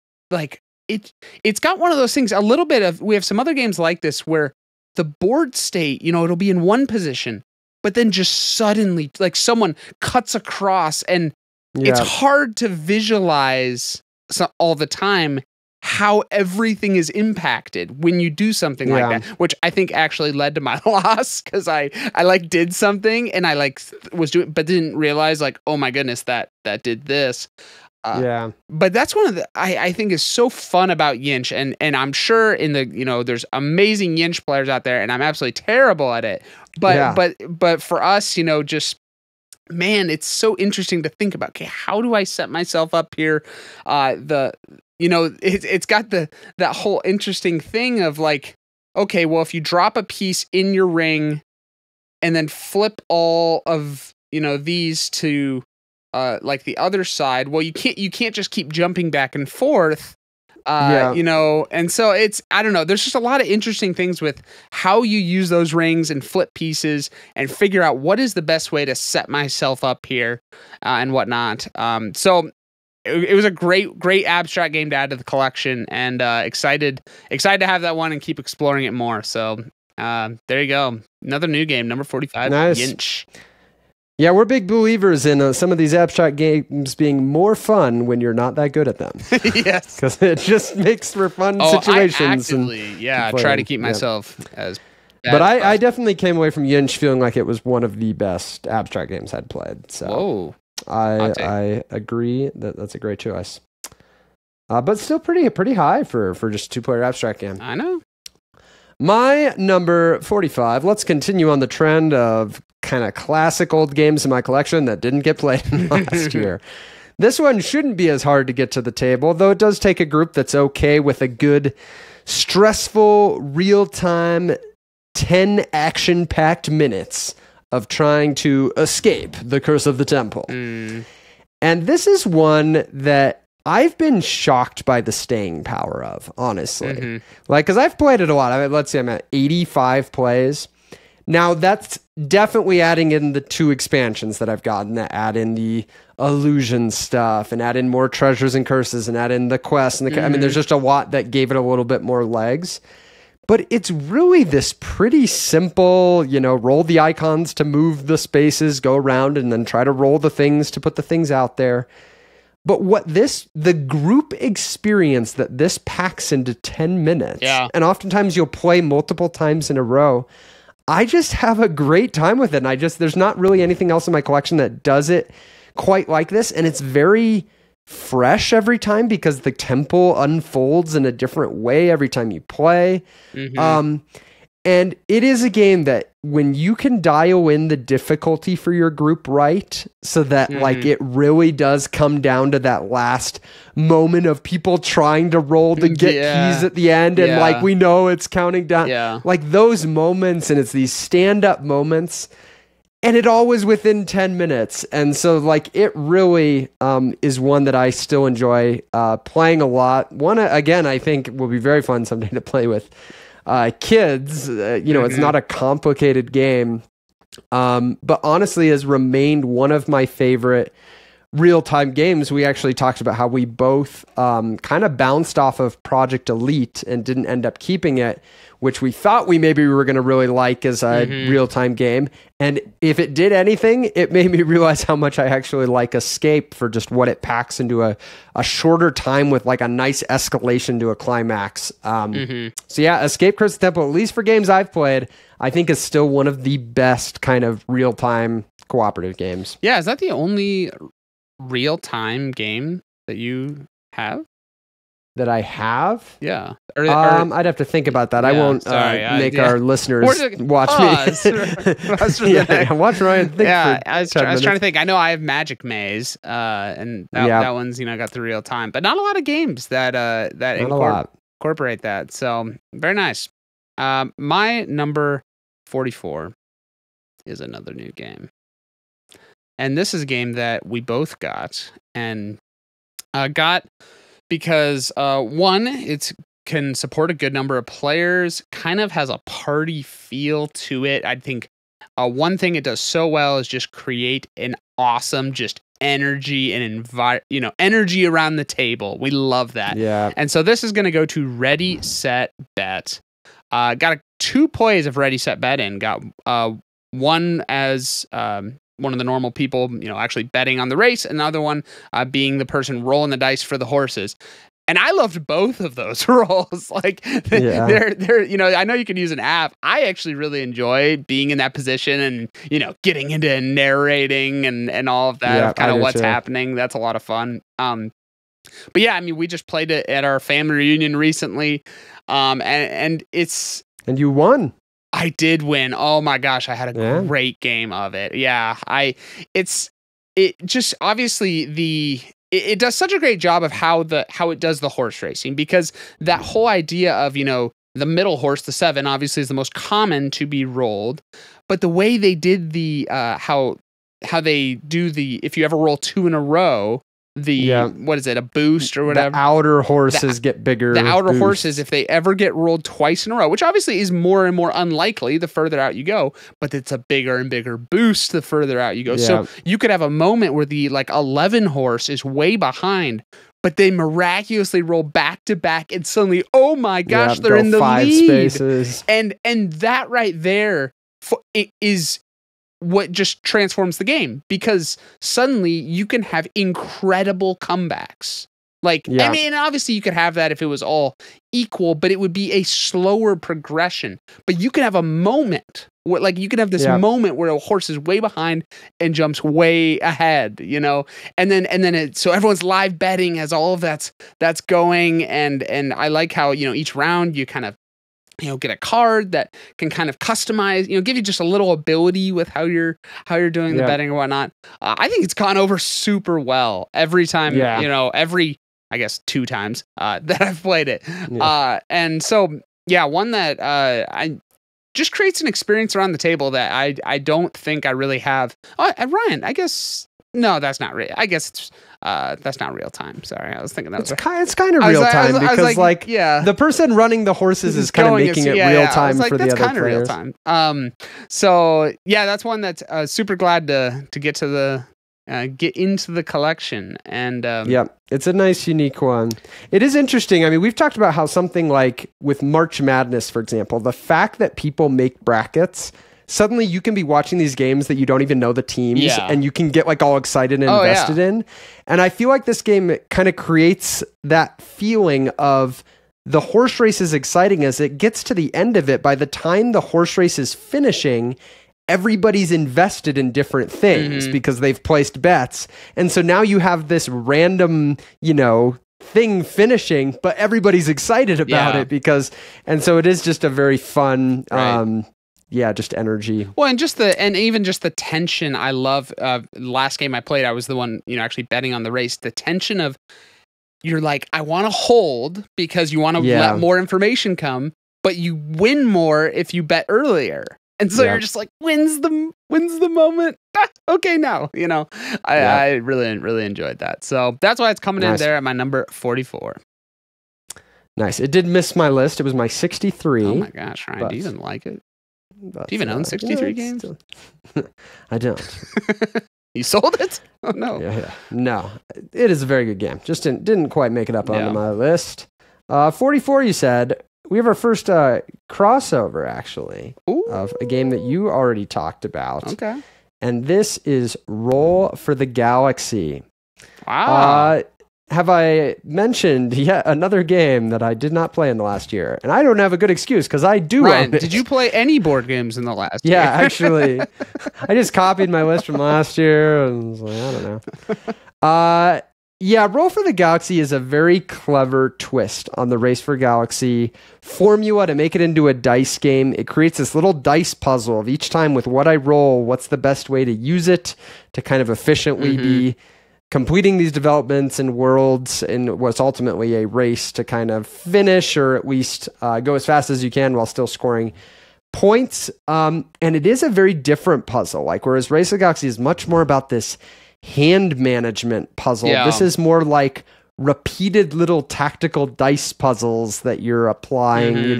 B: it's got one of those things, a little bit of, we have some other games like this where the board state, it'll be in one position, but then just suddenly someone cuts across, and it's hard to visualize all the time how everything is impacted when you do something like that, which I think actually led to my loss, because I did something and I was doing, but didn't realize oh my goodness, that did this. But that's one of the I think is so fun about Yinch, and I'm sure in the there's amazing Yinch players out there, and I'm absolutely terrible at it. But for us, just, man, it's so interesting to think about. Okay, how do I set myself up here? It's got that whole interesting thing of okay, well, if you drop a piece in your ring and then flip all of these to the other side, well, you can't just keep jumping back and forth, and so it's, I don't know, there's just a lot of interesting things with how you use those rings and flip pieces and figure out what is the best way to set myself up here, and whatnot. So it was a great abstract game to add to the collection, and excited to have that one and keep exploring it more. So there you go, another new game, number 45.
A: Nice.
B: Yinch.
A: Yeah, we're big believers in some of these abstract games being more fun when you're not that good at them.
B: Yes.
A: Because it just makes for fun situations.
B: I actively, try to keep myself as bad
A: But
B: as
A: I definitely came away from Yinch feeling like it was one of the best abstract games I'd played. So I agree that's a great choice. But still pretty high for just a 2-player abstract game.
B: I know.
A: My number 45, let's continue on the trend of kind of classic old games in my collection that didn't get played last year. This one shouldn't be as hard to get to the table, though it does take a group that's okay with a good stressful, real-time, 10 action-packed minutes of trying to escape the curse of the temple. And this is one that I've been shocked by the staying power of, honestly. Like, because I've played it a lot. I mean, let's say I'm at 85 plays. Now, that's definitely adding in the 2 expansions that I've gotten that add in the illusion stuff and add in more treasures and curses and add in the quests. And I mean, there's just a lot that gave it a little bit more legs. But it's really this pretty simple, roll the icons to move the spaces, go around, and then try to roll the things to put the things out there. But the group experience that this packs into 10 minutes, and oftentimes you'll play multiple times in a row, I just have a great time with it. And there's not really anything else in my collection that does it quite like this. And it's very fresh every time because the temple unfolds in a different way every time you play. And it is a game that when you can dial in the difficulty for your group right, so that like it really does come down to that last moment of people trying to roll to get keys at the end, and like we know it's counting down, like those moments, and it's these stand-up moments, and it all was within 10 minutes. And so like it really is one that I still enjoy playing a lot. One, again, I think will be very fun someday to play with kids. It's not a complicated game, but honestly has remained one of my favorite real-time games. We actually talked about how we both kind of bounced off of Project Elite and didn't end up keeping it, which we thought we were going to really like as a real-time game. And if it did anything, it made me realize how much I actually like Escape for just what it packs into a shorter time with like a nice escalation to a climax. So yeah, Escape Curse of the Temple, at least for games I've played, I think is still one of the best kind of real-time cooperative games.
B: Yeah, is that the only real-time game that you have?
A: That I have?
B: Yeah.
A: I'd have to think about that. I won't make our listeners watch me. Watch Ryan think.
B: Yeah, I was trying to think. I know I have Magic Maze, and that one's got the real time, but not a lot of games that incorporate that. So very nice. My number 44 is another new game, and this is a game that we both got and got. Because one, it can support a good number of players, kind of has a party feel to it. I think one thing it does so well is just create an awesome just energy and energy around the table. We love that.
A: Yeah.
B: And so this is going to go to Ready, Set, Bet. Got 2 plays of Ready, Set, Bet in. Got one as one of the normal people, actually betting on the race, and the other one being the person rolling the dice for the horses. And I loved both of those roles. Like they're I know you can use an app. I actually really enjoy being in that position and, getting into narrating and all of that, of kind of what's happening. That's a lot of fun. But yeah, I mean, we just played it at our family reunion recently. And
A: you won.
B: I did win. Oh my gosh, I had a great game of it. Yeah, it just obviously it does such a great job of how it does the horse racing, because that whole idea of, the middle horse, the 7, obviously is the most common to be rolled, but the way they did the how they do the, if you ever roll 2 in a row, what is it, a boost or whatever?
A: The outer horses get bigger.
B: The outer horses, if they ever get rolled twice in a row, which obviously is more and more unlikely the further out you go, but it's a bigger and bigger boost the further out you go. Yeah. So you could have a moment where the 11 horse is way behind, but they miraculously roll back to back, and suddenly, oh my gosh, they're in the
A: 5
B: lead.
A: Spaces.
B: And that right there is what just transforms the game, because suddenly you can have incredible comebacks. I mean, obviously you could have that if it was all equal, but it would be a slower progression. But you can have a moment where, you can have this moment where a horse is way behind and jumps way ahead, and then so everyone's live betting as all of that's going, and I like how, each round you kind of get a card that can kind of customize, give you just a little ability with how you're doing the betting or whatnot. I think it's gone over super well every time. I guess 2 times that I've played it. Yeah. And so, yeah, one that I just creates an experience around the table that I don't think I really have. Oh, Ryan, I guess no, that's not real. I guess it's that's not real time. Sorry, I was thinking that
A: it's kind of real time because like the person running the horses is kind of making it real time for the other players. Real time.
B: So yeah, that's one that's super glad to get to the. Get into the collection and
A: yeah, it's a nice unique one. It is interesting. I mean, we've talked about how something like with March Madness, for example, the fact that people make brackets, suddenly you can be watching these games that you don't even know the teams and you can get like all excited and invested in. And I feel like this game kind of creates that feeling of the horse race is exciting as it gets to the end of it. By the time the horse race is finishing, everybody's invested in different things because they've placed bets. And so now you have this random, thing finishing, but everybody's excited about it and so it is just a very fun, just energy.
B: Well, and even just the tension. I love, last game I played, I was the one, actually betting on the race. The tension of, you're like, I want to hold because you want to let more information come, but you win more if you bet earlier. And so you're just like, when's the moment? Okay, now, I really enjoyed that. So that's why it's coming in there at my number 44.
A: Nice. It did miss my list. It was my 63.
B: Oh my gosh, Ryan, do you even like it? Do you even own 63 games?
A: I don't.
B: You sold it? Oh no.
A: Yeah. No, it is a very good game. Just didn't quite make it up onto my list. 44, you said. We have our first crossover, actually, of a game that you already talked about.
B: Okay.
A: And this is Roll for the Galaxy.
B: Wow.
A: Have I mentioned yet another game that I did not play in the last year? And I don't have a good excuse because I do
B: Ryan,
A: own it.
B: Did you play any board games in the last year?
A: Yeah, actually. I just copied my list from last year and was like, I don't know. Yeah, Roll for the Galaxy is a very clever twist on the Race for Galaxy formula to make it into a dice game. It creates this little dice puzzle of each time with what I roll, what's the best way to use it to kind of efficiently be completing these developments and worlds in what's ultimately a race to kind of finish or at least go as fast as you can while still scoring points. And it is a very different puzzle. Like whereas Race for the Galaxy is much more about this hand management puzzle. Yeah. This is more like repeated little tactical dice puzzles that you're applying,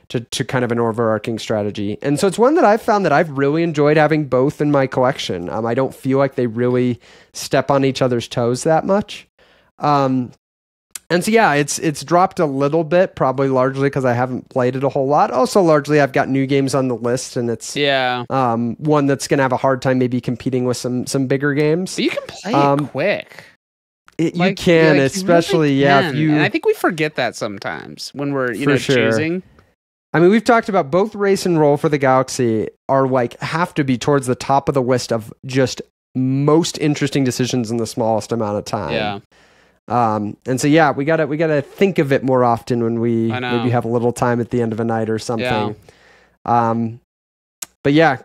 A: to kind of an overarching strategy. And so it's one that I've found that I've really enjoyed having both in my collection. I don't feel like they really step on each other's toes that much. And so, yeah, it's dropped a little bit, probably largely because I haven't played it a whole lot. Also, largely I've got new games on the list, and it's one that's going to have a hard time maybe competing with some bigger games.
B: But you can play it quick.
A: You can, especially,
B: you really can. If you... And I think we forget that sometimes when we're, choosing.
A: I mean, we've talked about both Race and Roll for the Galaxy are have to be towards the top of the list of just most interesting decisions in the smallest amount of time.
B: Yeah.
A: And so, yeah, we gotta think of it more often when we maybe have a little time at the end of a night or something. Yeah. But yeah,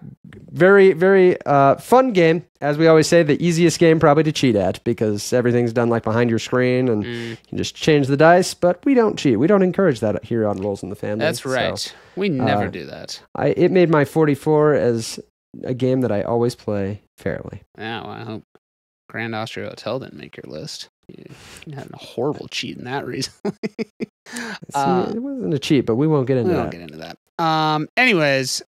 A: very, very, fun game. As we always say, the easiest game probably to cheat at because everything's done behind your screen and you can just change the dice, but we don't cheat. We don't encourage that here on Rolls in the Family.
B: That's right. So, we never do that.
A: It made my 44 as a game that I always play fairly.
B: Yeah, well, I hope Grand Austria Hotel didn't make your list. You had a horrible cheat in that recently.
A: It wasn't a cheat, but we won't get into that.
B: We won't get into that. Anyways,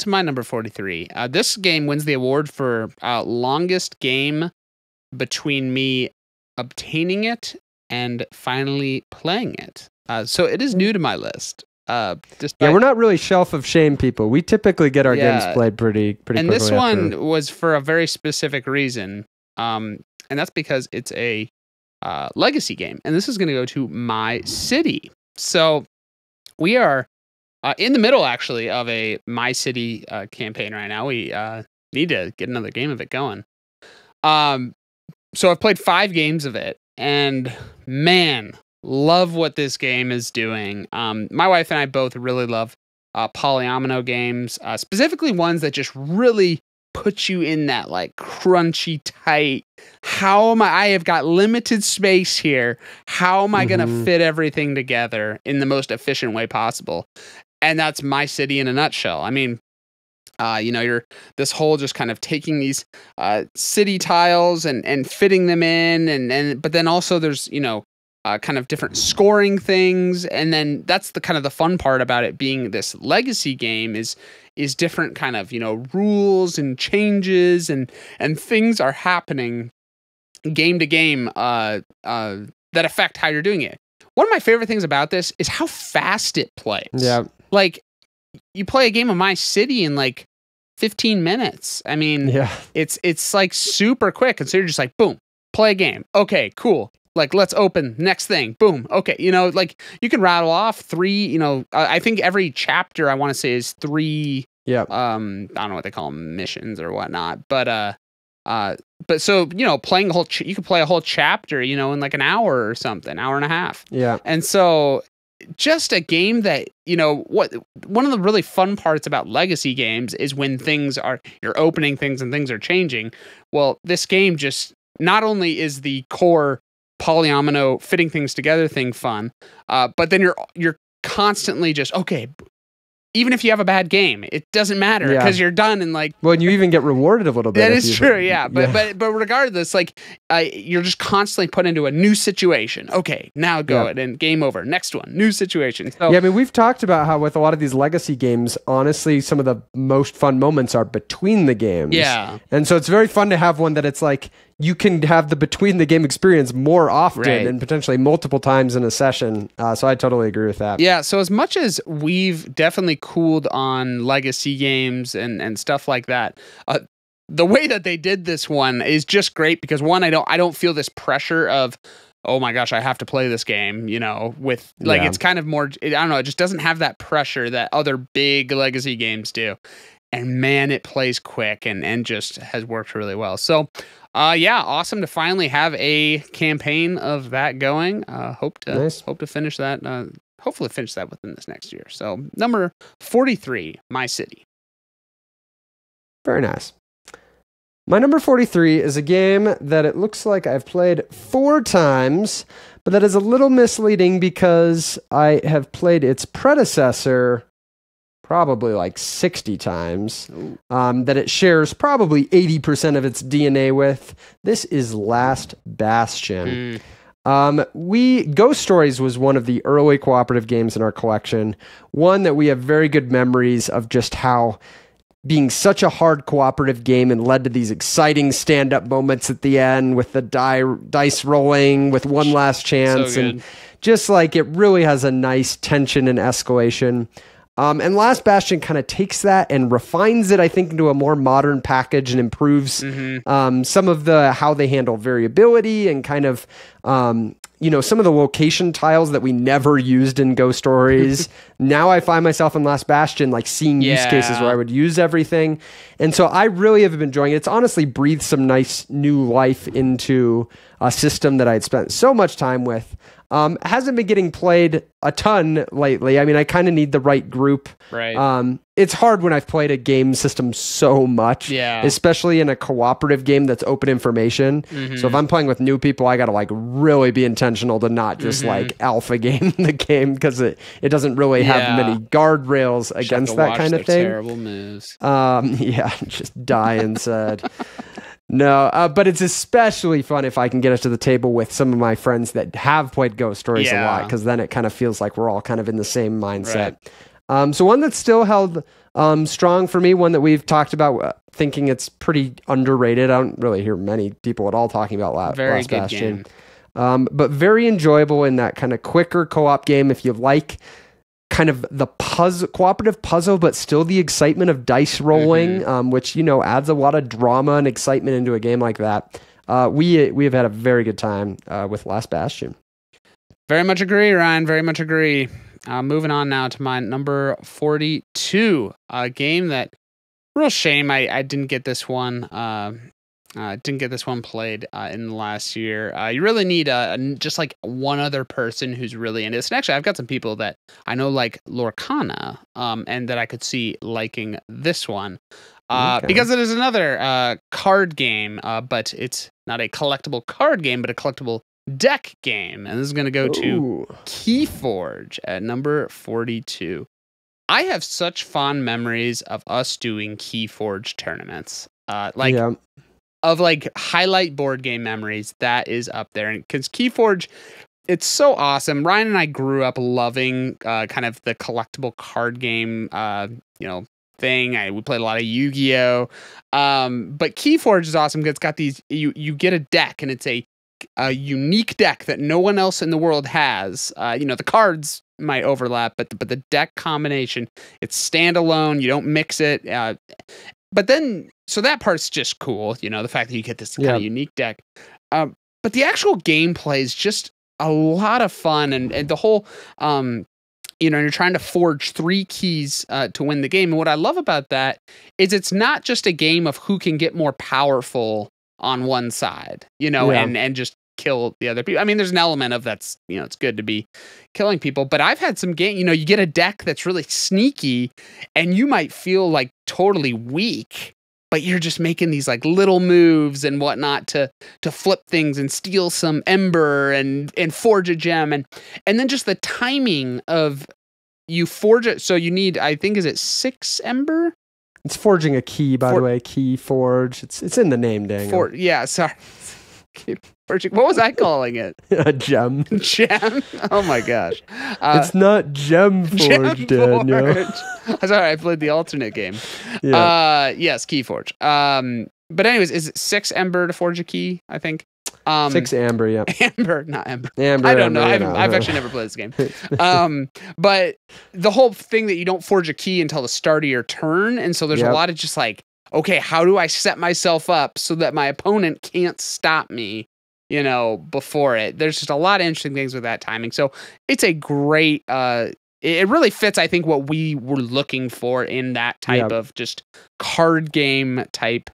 B: to my number 43. This game wins the award for longest game between me obtaining it and finally playing it. So it is new to my list.
A: We're not really shelf of shame people. We typically get our games played pretty quickly.
B: And this one was for a very specific reason. And that's because it's a legacy game. And this is going to go to My City. So we are in the middle, actually, of a My City campaign right now. We need to get another game of it going. So I've played 5 games of it. And man, love what this game is doing. My wife and I both really love polyomino games, specifically ones that just really puts you in that like crunchy, tight, I have got limited space here. How am I going to fit everything together in the most efficient way possible? And that's My City in a nutshell. I mean, you're this whole just kind of taking these city tiles and fitting them in, but then also there's kind of different scoring things, and then that's the kind of the fun part about it being this legacy game is different kind of rules and changes and things are happening game to game that affect how you're doing it. One of my favorite things about this is how fast it plays.
A: Yeah,
B: like you play a game of My City in like 15 minutes. I mean, it's like super quick. And so you're just like, boom, play a game. Okay, cool. Like, let's open next thing. Boom. Okay. Like you can rattle off 3, I think every chapter I want to say is 3.
A: Yeah.
B: I don't know what they call them, missions or whatnot, but so, playing you could play a whole chapter, in like an hour or something, hour and a half.
A: Yeah.
B: And so just a game that, one of the really fun parts about legacy games is when you're opening things and things are changing. Well, this game just not only is the core polyomino fitting things together thing fun, but then you're constantly just, okay, even if you have a bad game, it doesn't matter because you're done and like.
A: Well, and you even get rewarded a little bit.
B: That is true, yeah. But regardless, like you're just constantly put into a new situation. Okay, now go it and game over. Next one, new situation. So,
A: I mean, we've talked about how with a lot of these legacy games, honestly, some of the most fun moments are between the games.
B: Yeah,
A: and so it's very fun to have one that it's like you can have the between the game experience more often and potentially multiple times in a session. So I totally agree with that.
B: Yeah. So as much as we've definitely cooled on legacy games and stuff like that, the way that they did this one is just great because one, I don't feel this pressure of, oh my gosh, I have to play this game, with like, it's kind of more, I don't know, it just doesn't have that pressure that other big legacy games do. And man, it plays quick and just has worked really well. So, awesome to finally have a campaign of that going. Hope to finish that. Hopefully finish that within this next year. So, number 43, My City.
A: Very nice. My number 43 is a game that it looks like I've played 4 times, but that is a little misleading because I have played its predecessor probably like 60 times, that it shares probably 80% of its DNA with. This is Last Bastion. Ghost Stories was one of the early cooperative games in our collection, one that we have very good memories of just how being such a hard cooperative game and led to these exciting stand-up moments at the end with the dice rolling with one last chance.
B: So
A: and just like it really has a nice tension and escalation. And Last Bastion kind of takes that and refines it, I think, into a more modern package and improves some of how they handle variability and kind of, some of the location tiles that we never used in Ghost Stories. Now I find myself in Last Bastion, like seeing use cases where I would use everything. And so I really have been enjoying it. It's honestly breathed some nice new life into a system that I had spent so much time with. Hasn't been getting played a ton lately. I mean, I kind of need the right group.
B: Right.
A: It's hard when I've played a game system so much, especially in a cooperative game that's open information. So if I'm playing with new people, I got to like really be intentional to not just like alpha game the game because it doesn't really have many guardrails against that kind of thing.
B: Terrible moves.
A: Just die instead. No, but it's especially fun if I can get us to the table with some of my friends that have played Ghost Stories a lot, because then it kind of feels like we're all kind of in the same mindset. Right. So one that's still held strong for me, one that we've talked about thinking it's pretty underrated. I don't really hear many people at all talking about Last Bastion. But very enjoyable in that kind of quicker co-op game if you like kind of the cooperative puzzle, but still the excitement of dice rolling, which, adds a lot of drama and excitement into a game like that. We have had a very good time with Last Bastion.
B: Very much agree, Ryan. Very much agree. Moving on now to my number 42, a game that, real shame I didn't get this one. Played in the last year. You really need just like one other person who's really into this. And actually, I've got some people that I know like Lorcana, and that I could see liking this one. because it is another card game, but it's not a collectible card game, but a collectible deck game. And this is going to go to Keyforge at number 42. I have such fond memories of us doing Keyforge tournaments. Of like highlight board game memories, that is up there. And because Keyforge, it's so awesome. Ryan and I grew up loving kind of the collectible card game, thing. We played a lot of Yu-Gi-Oh! But Keyforge is awesome because it's got these, you get a deck, and it's a unique deck that no one else in the world has. The cards might overlap, but the deck combination, it's standalone. You don't mix it. But then, so that part's just cool, the fact that you get this kind of unique deck. But the actual gameplay is just a lot of fun, and the whole, you're trying to forge 3 keys to win the game. And what I love about that is it's not just a game of who can get more powerful on one side, and just kill the other people. I mean, there's an element of that's, it's good to be killing people, but I've had some game, you get a deck that's really sneaky and you might feel like totally weak, but you're just making these like little moves and whatnot to flip things and steal some ember and forge a gem. And then just the timing of you forge it. So you need, I think, is it 6 ember?
A: It's forging a key, by the way. Key forge. It's in the name, Daniel.
B: Yeah, sorry. What was I calling it?
A: A gem.
B: Gem? Oh my gosh.
A: It's not gem forge, Daniel.
B: Sorry, I played the alternate game.
A: Yeah.
B: Yes, key forge. But anyways, is it 6 ember to forge a key, I think?
A: 6 amber, yeah.
B: Amber, not ember.
A: Amber.
B: I don't know. I've actually never played this game. But the whole thing that you don't forge a key until the start of your turn. And so there's a lot of just like, okay, how do I set myself up so that my opponent can't stop me, before it? There's just a lot of interesting things with that timing. So it's a great, it really fits, I think, what we were looking for in that type of just card game type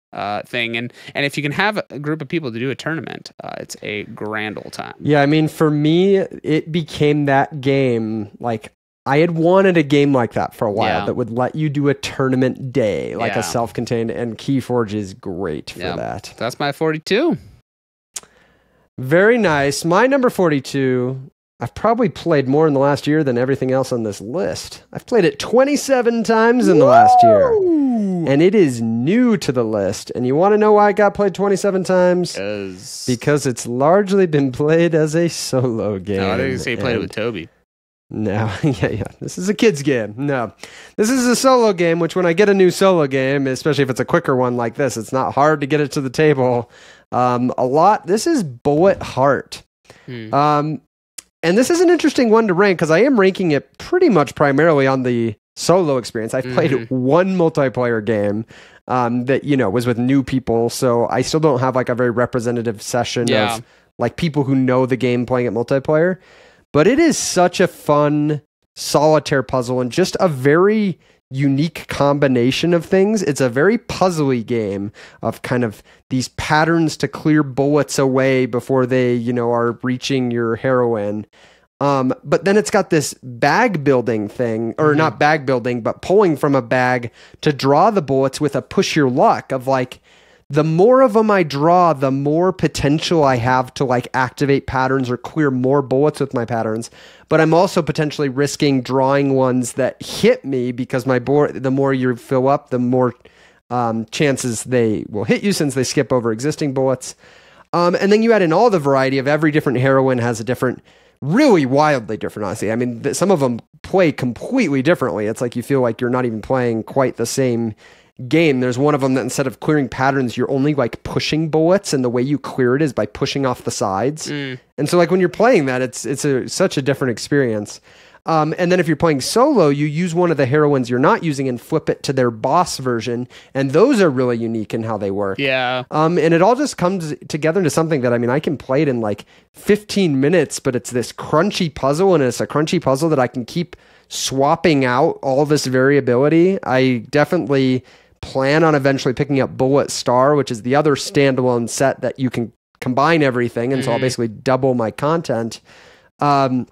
B: thing. And if you can have a group of people to do a tournament, it's a grand old time.
A: Yeah, I mean, for me, it became that game, like, I had wanted a game like that for a while that would let you do a tournament day, like a self-contained, and Keyforge is great for that.
B: That's my 42.
A: Very nice. My number 42, I've probably played more in the last year than everything else on this list. I've played it 27 times in the last year, and it is new to the list. And you want to know why it got played 27 times? Because it's largely been played as a solo game.
B: No, I didn't say you played it with Toby.
A: No, yeah. This is a kid's game. No, this is a solo game, which when I get a new solo game, especially if it's a quicker one like this, it's not hard to get it to the table. This is Bullet Heart. And this is an interesting one to rank because I am ranking it pretty much primarily on the solo experience. I've played one multiplayer game that, was with new people. So I still don't have like a very representative session of like people who know the game playing it multiplayer. But it is such a fun solitaire puzzle and just a very unique combination of things. It's a very puzzly game of kind of these patterns to clear bullets away before they, are reaching your heroine. But then it's got this bag building thing, or not bag building, but pulling from a bag to draw the bullets with a push your luck of like, the more of them I draw, the more potential I have to like activate patterns or clear more bullets with my patterns. But I'm also potentially risking drawing ones that hit me because my board, the more you fill up, the more chances they will hit you since they skip over existing bullets. And then you add in all the variety of every different heroine has a different, really wildly different, honestly. I mean, some of them play completely differently. It's like you feel like you're not even playing quite the same game. There's one of them that instead of clearing patterns, you're only like pushing bullets, and the way you clear it is by pushing off the sides. And so like when you're playing that, it's such a different experience. And then if you're playing solo, you use one of the heroines you're not using and flip it to their boss version, and those are really unique in how they work. And it all just comes together into something that, I mean, I can play it in like 15 minutes, but it's this crunchy puzzle, and it's a crunchy puzzle that I can keep swapping out all this variability. I definitely plan on eventually picking up Bullet Star, which is the other standalone set that you can combine everything, and so I'll basically double my content. And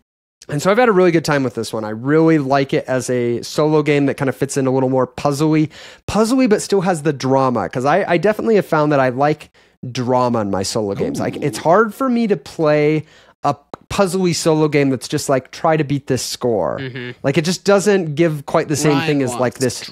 A: And so I've had a really good time with this one. I really like it as a solo game that kind of fits in a little more puzzly, but still has the drama. Because I definitely have found that I like drama in my solo games. Like, it's hard for me to play a puzzly solo game that's just like, try to beat this score. Like, it just doesn't give quite the same thing as like this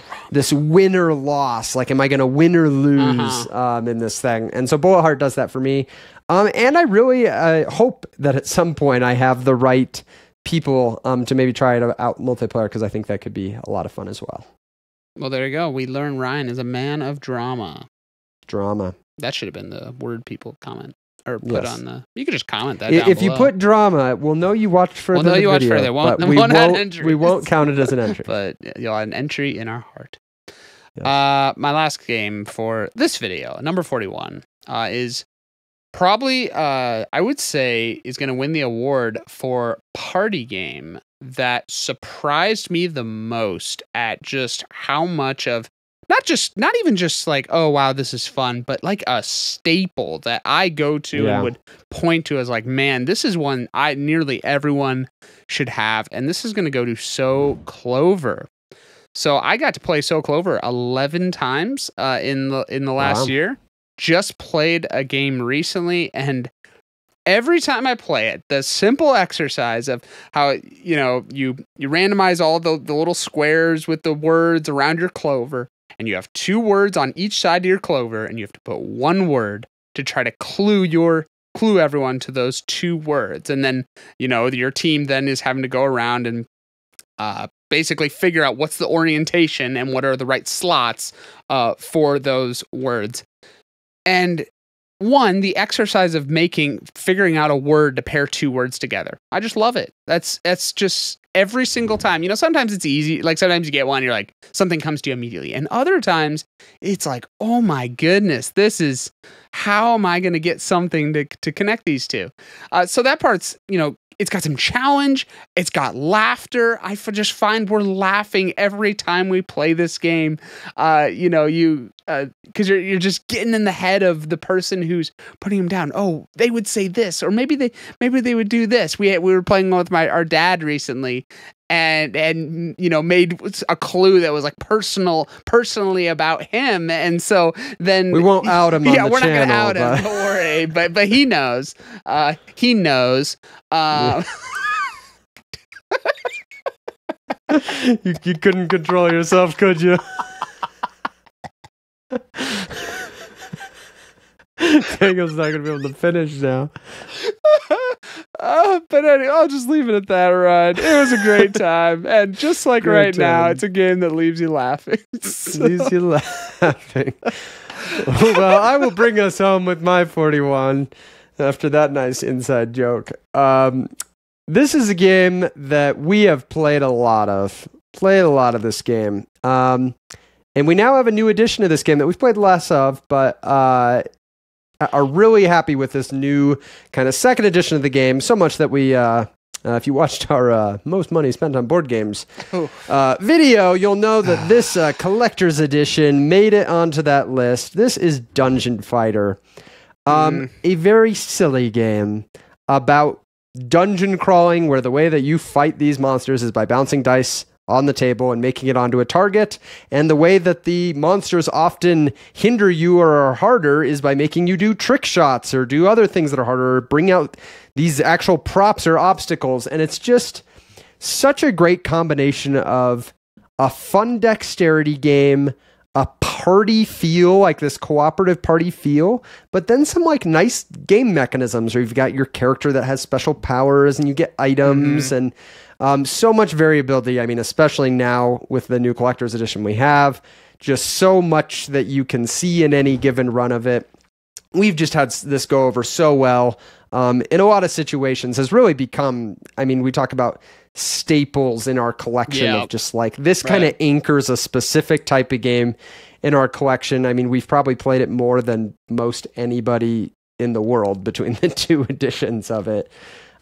A: win or loss. Like, am I going to win or lose in this thing? And so Bullet Heart does that for me. And I really hope that at some point I have the right people to maybe try it out multiplayer, because I think that could be a lot of fun as well.
B: Well, there you go. We learn Ryan is a man of drama.
A: Drama.
B: That should have been the word people comment or put on the. You could just comment that.
A: If you put drama, we'll know you watched further. We'll know you watched further. We won't count it as an entry.
B: But you'll have an entry in our heart. Yes. My last game for this video, number 41, is probably I would say is going to win the award for party game that surprised me the most at just how much of not even just like, oh wow, this is fun, but like a staple that I go to and would point to as like, man, this is one nearly everyone should have, and this is going to go to So Clover. So I got to play So Clover 11 times in the last year. Just played a game recently, and every time I play it, the simple exercise of how, you randomize all the little squares with the words around your clover, and you have 2 words on each side of your clover, and you have to put 1 word to try to clue everyone to those 2 words. And then, your team then is having to go around and basically figure out what's the orientation and what are the right slots for those words. And the exercise of figuring out a word to pair 2 words together. I just love it. That's just every single time. Sometimes it's easy. Like, sometimes you get one, you're like, something comes to you immediately. And other times it's like, oh my goodness, how am I going to get something to connect these two? So that part's, it's got some challenge. It's got laughter. I just find we're laughing every time we play this game. Because you're just getting in the head of the person who's putting them down. Oh, they would say this, or maybe they would do this. We were playing with our dad recently, and made a clue that was like personally about him, and so then
A: we won't out him.
B: Yeah, we're not gonna out him. Don't worry, but he knows. He knows.
A: You couldn't control yourself, could you? Daniel's not gonna be able to finish now.
B: But anyway, I'll just leave it at that, Ryan. It was a great time, and just like great now, it's a game that leaves you laughing.
A: Leaves you laughing. Well, I will bring us home with my 41 after that nice inside joke. This is a game that we have played a lot of. This game. And we now have a new edition of this game that we've played less of, but are really happy with this new kind of second edition of the game, so much that we, if you watched our most money spent on board games video, you'll know that this collector's edition made it onto that list. This is Dungeon Fighter, a very silly game about dungeon crawling, where the way that you fight these monsters is by bouncing dice on the table and making it onto a target. And the way that the monsters often hinder you or are harder is by making you do trick shots or do other things that are harder, or bring out these actual props or obstacles. And it's just such a great combination of a fun dexterity game, a party feel, like this cooperative party feel, but then some like nice game mechanisms where you've got your character that has special powers and you get items and so much variability. I mean, especially now with the new collector's edition we have, just so much that you can see in any given run of it. We've just had this go over so well in a lot of situations, has really become, I mean, we talk about staples in our collection of just like this kind of anchors a specific type of game in our collection. I mean, we've probably played it more than most anybody in the world between the 2 editions of it.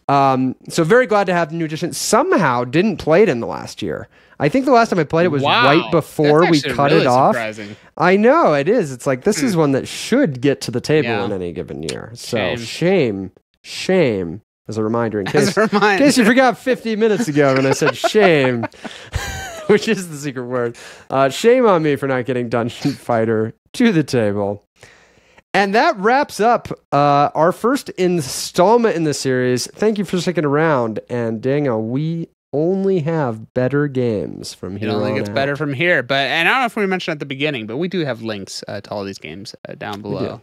A: So very glad to have the new edition. Somehow didn't play it in the last year. I think the last time I played it was right before we cut it off. Surprising. I know it is. It's like, this is one that should get to the table in any given year. So shame. As a reminder, in case you forgot 50 minutes ago when I said shame, which is the secret word. Shame on me for not getting Dungeon Fighter to the table. And that wraps up our first installment in the series. Thank you for sticking around. And Daniel, we only have better games from here on out. It only gets
B: better from here. And I don't know if we mentioned at the beginning, but we do have links to all these games down below.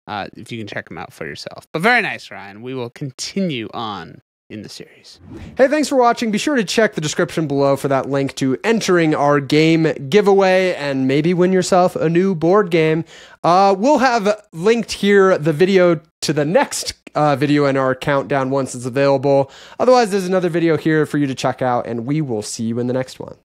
B: If you can check them out for yourself. But very nice, Ryan. We will continue on in the series.
A: Hey, thanks for watching. Be sure to check the description below for that link to entering our game giveaway and maybe win yourself a new board game. We'll have linked here the video to the next video in our countdown once it's available. Otherwise, there's another video here for you to check out, and we will see you in the next one.